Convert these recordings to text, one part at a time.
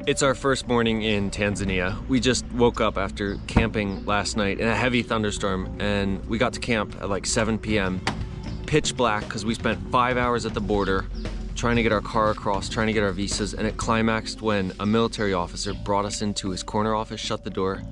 It's our first morning in Tanzania. We just woke up after camping last night in a heavy thunderstorm, and we got to camp at like 7 p.m. Pitch black because we spent 5 hours at the border trying to get our car across, trying to get our visas, and it climaxed when a military officer brought us into his corner office, shut the door,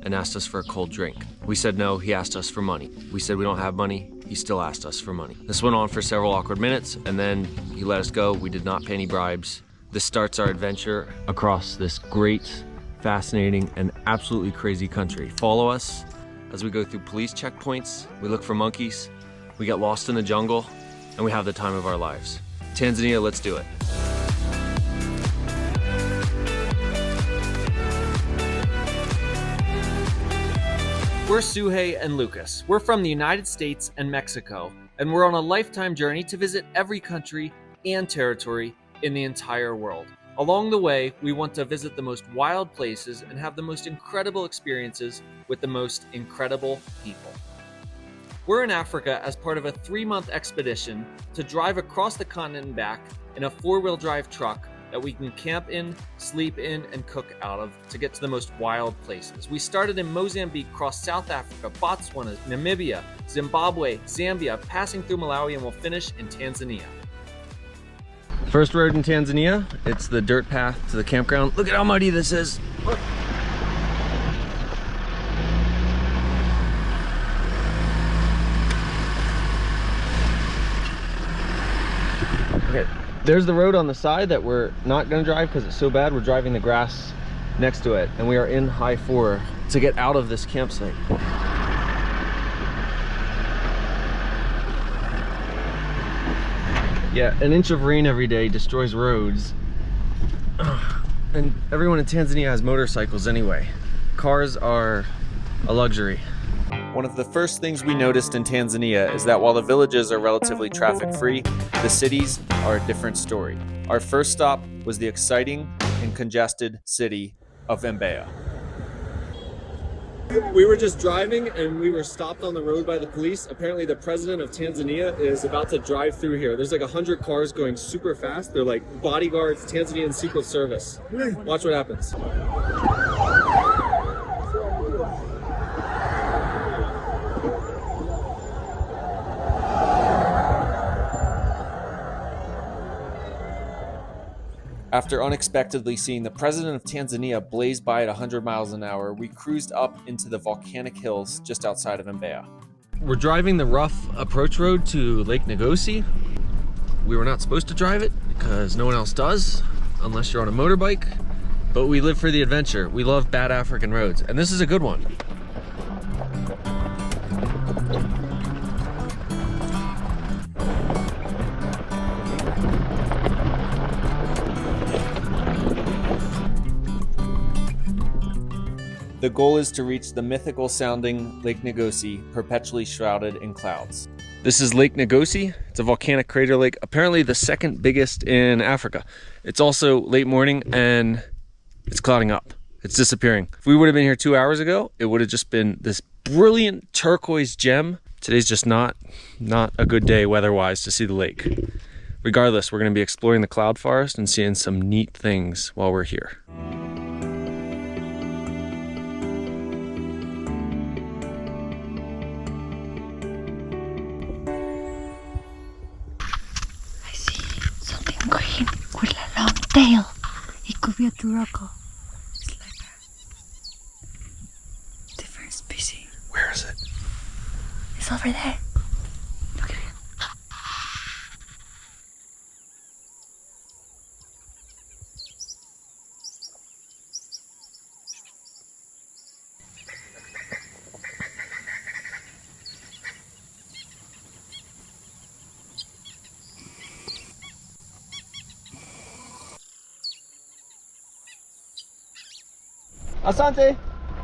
and asked us for a cold drink. We said no, he asked us for money. We said we don't have money, he still asked us for money. This went on for several awkward minutes, and then he let us go. We did not pay any bribes. This starts our adventure across this great, fascinating, and absolutely crazy country. Follow us as we go through police checkpoints, we look for monkeys, we get lost in the jungle, and we have the time of our lives. Tanzania, let's do it. We're Suhei and Lucas. We're from the United States and Mexico, and we're on a lifetime journey to visit every country and territory in the entire world. Along the way, we want to visit the most wild places and have the most incredible experiences with the most incredible people. We're in Africa as part of a 3-month expedition to drive across the continent and back in a 4-wheel drive truck that we can camp in, sleep in, and cook out of to get to the most wild places. We started in Mozambique, crossed South Africa, Botswana, Namibia, Zimbabwe, Zambia, passing through Malawi, and we'll finish in Tanzania. First road in Tanzania, it's the dirt path to the campground. Look at how muddy this is. Look. Okay, there's the road on the side that we're not gonna drive because it's so bad. We're driving the grass next to it, and we are in high 4 to get out of this campsite. Yeah, an inch of rain every day destroys roads. And everyone in Tanzania has motorcycles anyway. Cars are a luxury. One of the first things we noticed in Tanzania is that while the villages are relatively traffic-free, the cities are a different story. Our first stop was the exciting and congested city of Mbeya. We were just driving and we were stopped on the road by the police. Apparently the president of Tanzania is about to drive through here. There's like 100 cars going super fast. They're like bodyguards, Tanzanian Secret Service. Watch what happens. After unexpectedly seeing the president of Tanzania blaze by at 100 miles an hour, we cruised up into the volcanic hills just outside of Mbeya. We're driving the rough approach road to Lake Nagosi. We were not supposed to drive it because no one else does, unless you're on a motorbike, but we live for the adventure. We love bad African roads, and this is a good one. The goal is to reach the mythical sounding Lake Nagosi, perpetually shrouded in clouds. This is Lake Nagosi. It's a volcanic crater lake, apparently the second biggest in Africa. It's also late morning and it's clouding up. It's disappearing. If we would have been here 2 hours ago, it would have just been this brilliant turquoise gem. Today's just not a good day weather-wise to see the lake. Regardless, we're gonna be exploring the cloud forest and seeing some neat things while we're here. Green with a long tail. It could be a turako. It's like a different species. Where is it? It's over there. Look at it. Asante!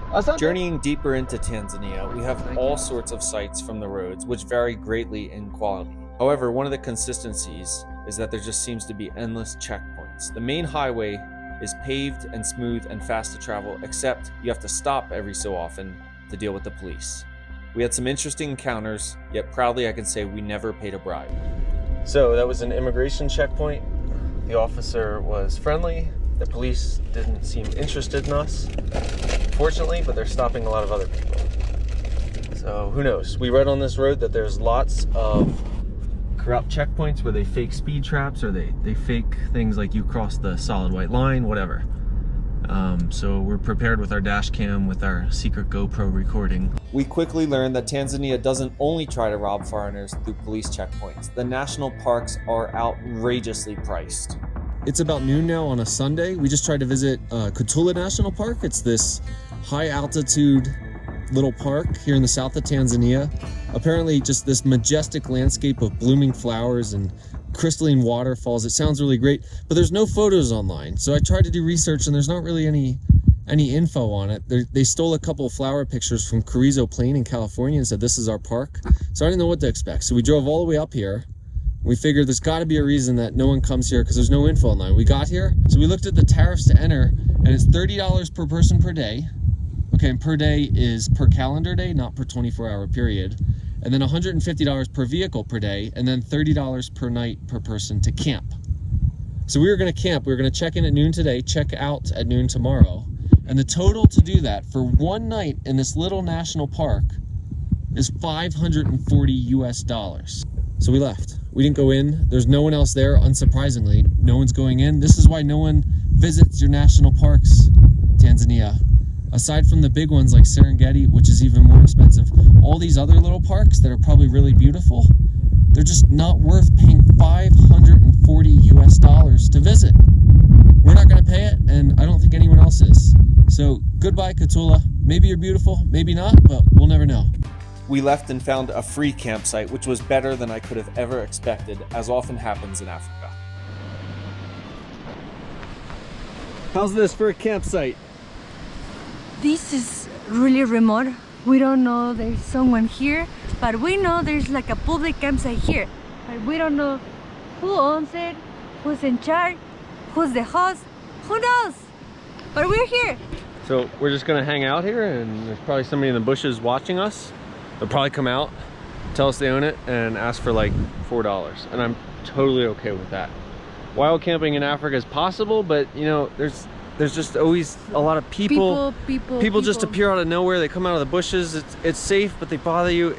Asante! Journeying deeper into Tanzania, we have all sorts of sights from the roads, which vary greatly in quality. However, one of the consistencies is that there just seems to be endless checkpoints. The main highway is paved and smooth and fast to travel, except you have to stop every so often to deal with the police. We had some interesting encounters, yet proudly I can say we never paid a bribe. So that was an immigration checkpoint. The officer was friendly, The police didn't seem interested in us, fortunately, but they're stopping a lot of other people. So who knows? We read on this road that there's lots of corrupt checkpoints where they fake speed traps, or they fake things like you cross the solid white line, whatever. So we're prepared with our dash cam, with our secret GoPro recording. We quickly learned that Tanzania doesn't only try to rob foreigners through police checkpoints. The national parks are outrageously priced. It's about noon now on a Sunday. We just tried to visit Kutula National Park. It's this high altitude little park here in the south of Tanzania. Apparently just this majestic landscape of blooming flowers and crystalline waterfalls. It sounds really great, but there's no photos online. So I tried to do research and there's not really any info on it. They stole a couple of flower pictures from Carrizo Plain in California and said this is our park. So I didn't know what to expect. So we drove all the way up here. We figured there's got to be a reason that no one comes here because there's no info online. We got here, so we looked at the tariffs to enter, and it's $30 per person per day. Okay, and per day is per calendar day, not per 24-hour period. And then $150 per vehicle per day, and then $30 per night per person to camp. So we were going to camp. We were going to check in at noon today, check out at noon tomorrow. And the total to do that for one night in this little national park is $540 US. So we left. We didn't go in. There's no one else there, unsurprisingly. No one's going in. This is why no one visits your national parks, Tanzania. Aside from the big ones like Serengeti, which is even more expensive, all these other little parks that are probably really beautiful, they're just not worth paying $540 US to visit. We're not going to pay it, and I don't think anyone else is. So goodbye, Kutula. Maybe you're beautiful, maybe not, but we'll never know. We left and found a free campsite, which was better than I could have ever expected, as often happens in Africa. How's this for a campsite? This is really remote. We don't know there's someone here, but we know there's like a public campsite here. But we don't know who owns it, who's in charge, who's the host, who knows? But we're here. So we're just gonna hang out here, and there's probably somebody in the bushes watching us. They'll probably come out, tell us they own it, and ask for like $4. And I'm totally okay with that. Wild camping in Africa is possible, but you know, there's just always a lot of people just appear out of nowhere. They come out of the bushes. It's safe, but they bother you.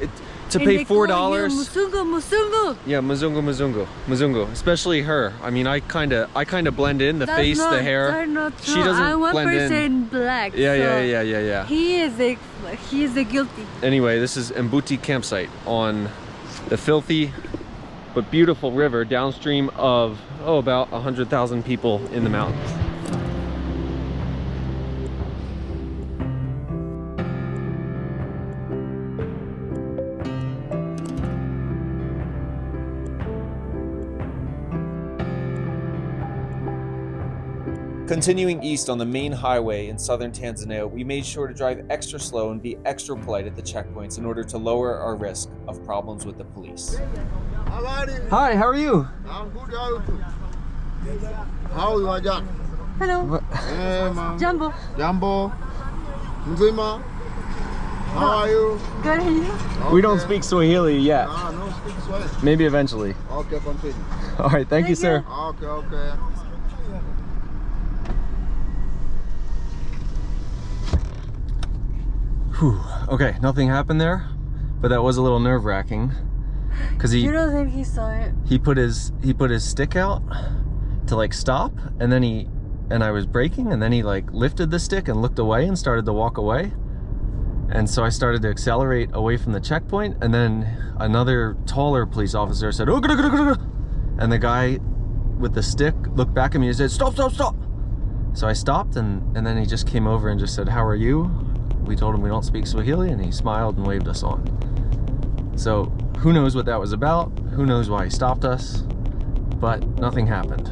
To pay $4. Muzungu. Yeah, Muzungu. Especially her. I mean, I kind of blend in. The face, the hair. She doesn't I'm blend in. 1% black. Yeah. He is the guilty. Anyway, this is Mbuti campsite on the filthy but beautiful river downstream of about 100,000 people in the mountains. Continuing east on the main highway in southern Tanzania, we made sure to drive extra slow and be extra polite at the checkpoints in order to lower our risk of problems with the police. Hi, how are you? I'm good. How are you? Hello. Jumbo. Jambo. Mzima. How are you? Good, and you? Okay. We don't speak Swahili yet. No speak Swahili. Maybe eventually. Okay, continue. All right, thank you, sir. Okay. Whew. Okay, nothing happened there, but that was a little nerve-wracking because You don't think he saw it? he put his stick out to like stop, and then I was braking, and then he like lifted the stick and looked away and started to walk away. And so I started to accelerate away from the checkpoint, and then another taller police officer said, "Oh, and the guy with the stick looked back at me and said, "Stop." So I stopped, and then he just came over and just said, "How are you?" We told him we don't speak Swahili, and he smiled and waved us on. So who knows what that was about? Who knows why he stopped us? But nothing happened.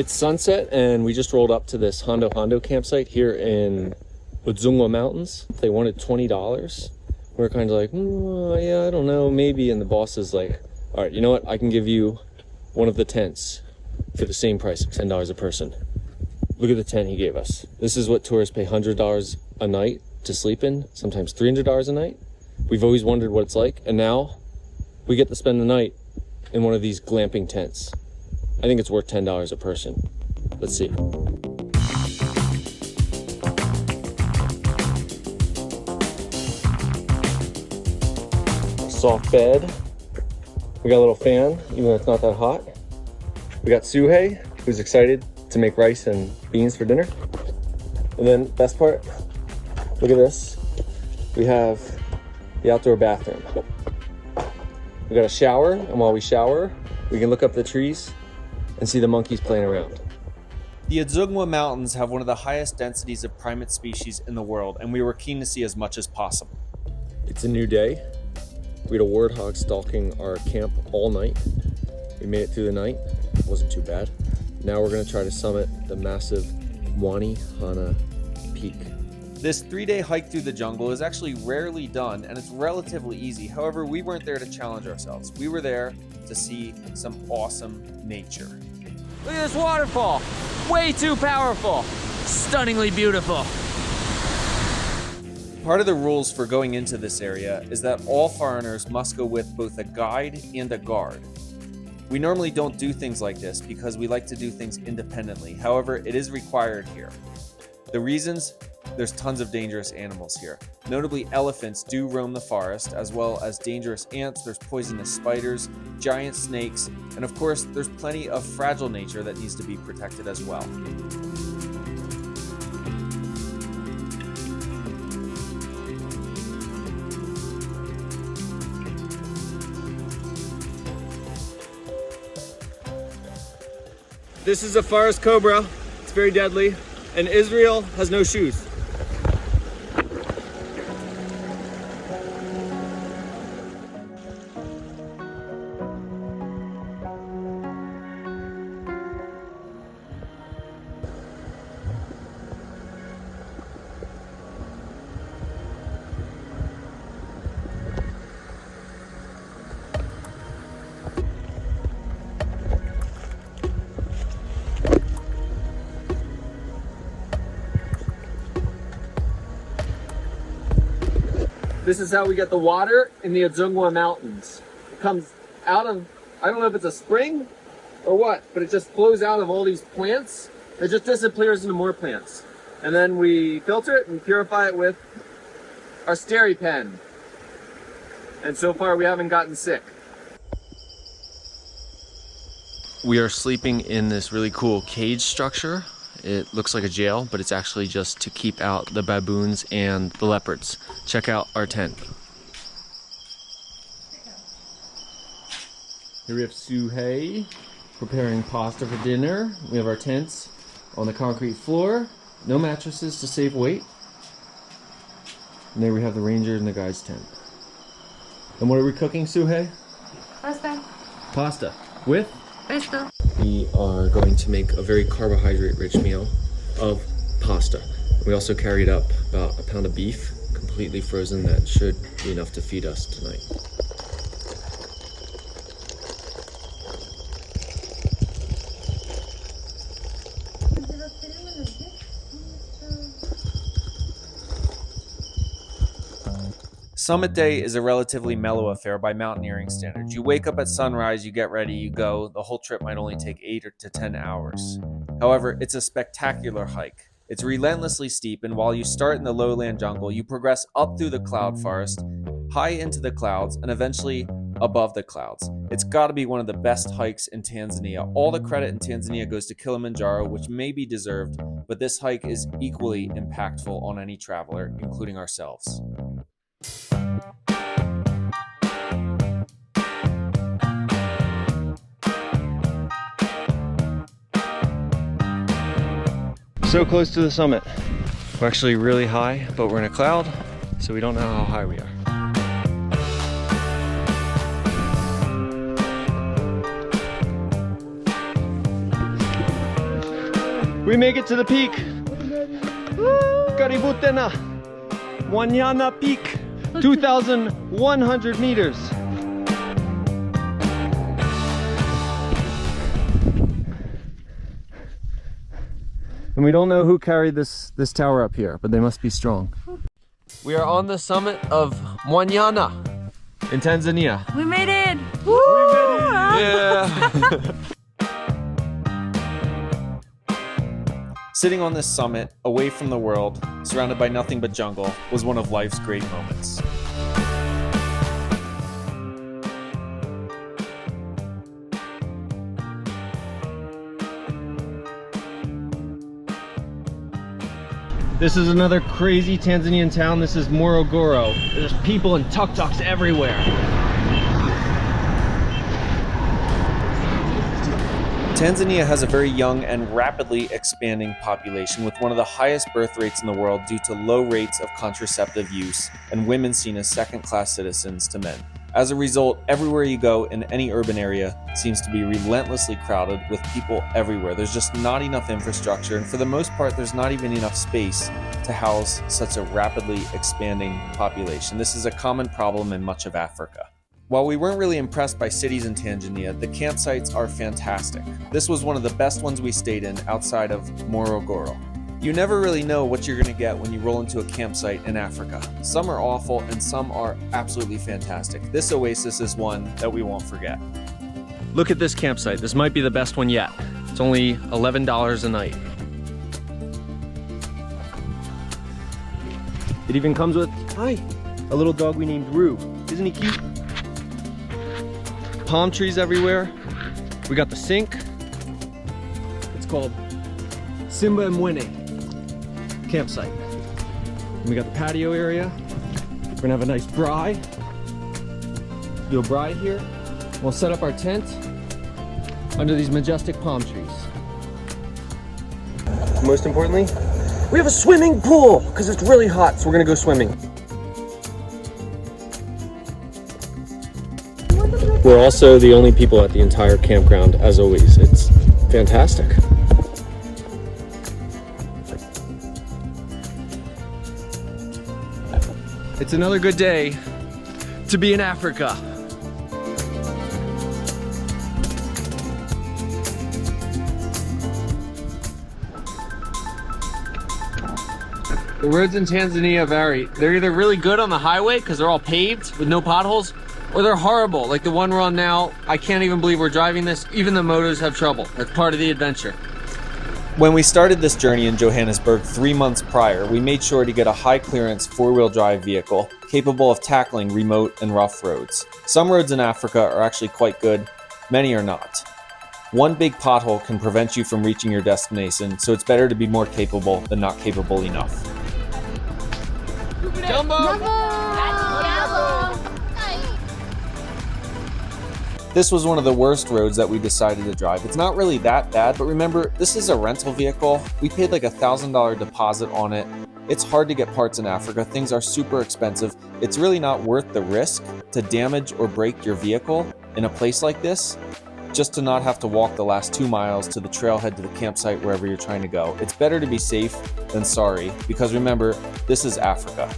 It's sunset and we just rolled up to this Hondo campsite here in Udzungwa Mountains. They wanted $20. We're kind of like, yeah, I don't know, maybe. And the boss is like, all right, you know what? I can give you one of the tents for the same price, $10 a person. Look at the tent he gave us. This is what tourists pay $100 a night to sleep in, sometimes $300 a night. We've always wondered what it's like, and now we get to spend the night in one of these glamping tents. I think it's worth $10 a person. Let's see. Soft bed. We got a little fan, even though it's not that hot. We got Suhei, who's excited to make rice and beans for dinner. And then, best part, look at this. We have the outdoor bathroom. We got a shower, and while we shower, we can look up the trees and see the monkeys playing around. The Udzungwa Mountains have one of the highest densities of primate species in the world, and we were keen to see as much as possible. It's a new day. We had a warthog stalking our camp all night. We made it through the night. It wasn't too bad. Now we're gonna try to summit the massive Mwani Hana Peak. This 3-day hike through the jungle is actually rarely done, and it's relatively easy. However, we weren't there to challenge ourselves. We were there to see some awesome nature. Look at this waterfall. Way too powerful. Stunningly beautiful. Part of the rules for going into this area is that all foreigners must go with both a guide and a guard. We normally don't do things like this because we like to do things independently. However, it is required here. The reasons? There's tons of dangerous animals here. Notably, elephants do roam the forest, as well as dangerous ants, there's poisonous spiders, giant snakes, and of course, there's plenty of fragile nature that needs to be protected as well. This is a forest cobra. It's very deadly, and Israel has no shoes. This is how we get the water in the Udzungwa Mountains. It comes out of, I don't know if it's a spring or what, but it just flows out of all these plants. It just disappears into more plants. And then we filter it and purify it with our Steri pen. And so far we haven't gotten sick. We are sleeping in this really cool cage structure. It looks like a jail, but it's actually just to keep out the baboons and the leopards. Check out our tent. Here we have Suhei preparing pasta for dinner. We have our tents on the concrete floor. No mattresses to save weight. And there we have the ranger and the guy's tent. And what are we cooking, Suhei? Pasta. Pasta. With? Pesto. We are going to make a very carbohydrate-rich meal of pasta. We also carried up about a pound of beef, completely frozen, that should be enough to feed us tonight. Summit day is a relatively mellow affair by mountaineering standards. You wake up at sunrise, you get ready, you go. The whole trip might only take 8 to 10 hours. However, it's a spectacular hike. It's relentlessly steep, and while you start in the lowland jungle, you progress up through the cloud forest, high into the clouds, and eventually above the clouds. It's got to be one of the best hikes in Tanzania. All the credit in Tanzania goes to Kilimanjaro, which may be deserved, but this hike is equally impactful on any traveler, including ourselves. So close to the summit. We're actually really high, but we're in a cloud, so we don't know how high we are. We make it to the peak. Karibu tena. Wanyana Peak, 2,100 meters. And we don't know who carried this tower up here, but they must be strong. We are on the summit of Wanyana in Tanzania. We made it! Woo! Yeah! Sitting on this summit, away from the world, surrounded by nothing but jungle, was one of life's great moments. This is another crazy Tanzanian town. This is Morogoro. There's people and tuk-tuks everywhere. Tanzania has a very young and rapidly expanding population with one of the highest birth rates in the world due to low rates of contraceptive use and women seen as second-class citizens to men. As a result, everywhere you go in any urban area seems to be relentlessly crowded with people everywhere. There's just not enough infrastructure, and for the most part, there's not even enough space to house such a rapidly expanding population. This is a common problem in much of Africa. While we weren't really impressed by cities in Tanzania, the campsites are fantastic. This was one of the best ones we stayed in outside of Morogoro. You never really know what you're going to get when you roll into a campsite in Africa. Some are awful and some are absolutely fantastic. This oasis is one that we won't forget. Look at this campsite. This might be the best one yet. It's only $11 a night. It even comes with, hi, a little dog we named Roo. Isn't he cute? Palm trees everywhere. We got the sink. It's called Simba Mwene campsite. And we got the patio area. We're gonna have a nice braai. Do a braai here. We'll set up our tent under these majestic palm trees. Most importantly, we have a swimming pool because it's really hot, so we're gonna go swimming. We're also the only people at the entire campground, as always. It's fantastic. It's another good day to be in Africa. The roads in Tanzania vary. They're either really good on the highway because they're all paved with no potholes, or they're horrible, like the one we're on now. I can't even believe we're driving this. Even the motos have trouble. That's part of the adventure. When we started this journey in Johannesburg 3 months prior, we made sure to get a high-clearance four-wheel drive vehicle capable of tackling remote and rough roads. Some roads in Africa are actually quite good, many are not. One big pothole can prevent you from reaching your destination, so it's better to be more capable than not capable enough. Jumbo! This was one of the worst roads that we decided to drive. It's not really that bad, but remember, this is a rental vehicle. We paid like $1,000 deposit on it. It's hard to get parts in Africa. Things are super expensive. It's really not worth the risk to damage or break your vehicle in a place like this, just to not have to walk the last 2 miles to the trailhead to the campsite wherever you're trying to go. It's better to be safe than sorry, because remember, this is Africa.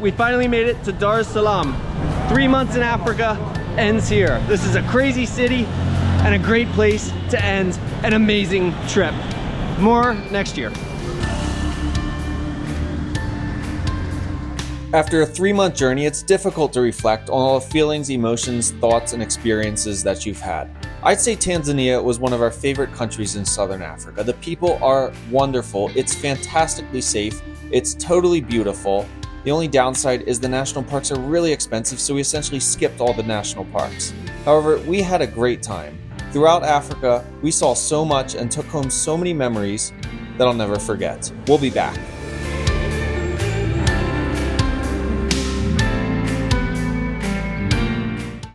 We finally made it to Dar es Salaam. 3 months in Africa ends here. This is a crazy city and a great place to end an amazing trip. More next year. After a 3-month journey, it's difficult to reflect on all the feelings, emotions, thoughts, and experiences that you've had. I'd say Tanzania was one of our favorite countries in Southern Africa. The people are wonderful. It's fantastically safe. It's totally beautiful. The only downside is the national parks are really expensive, so we essentially skipped all the national parks. However, we had a great time. Throughout Africa, we saw so much and took home so many memories that I'll never forget. We'll be back.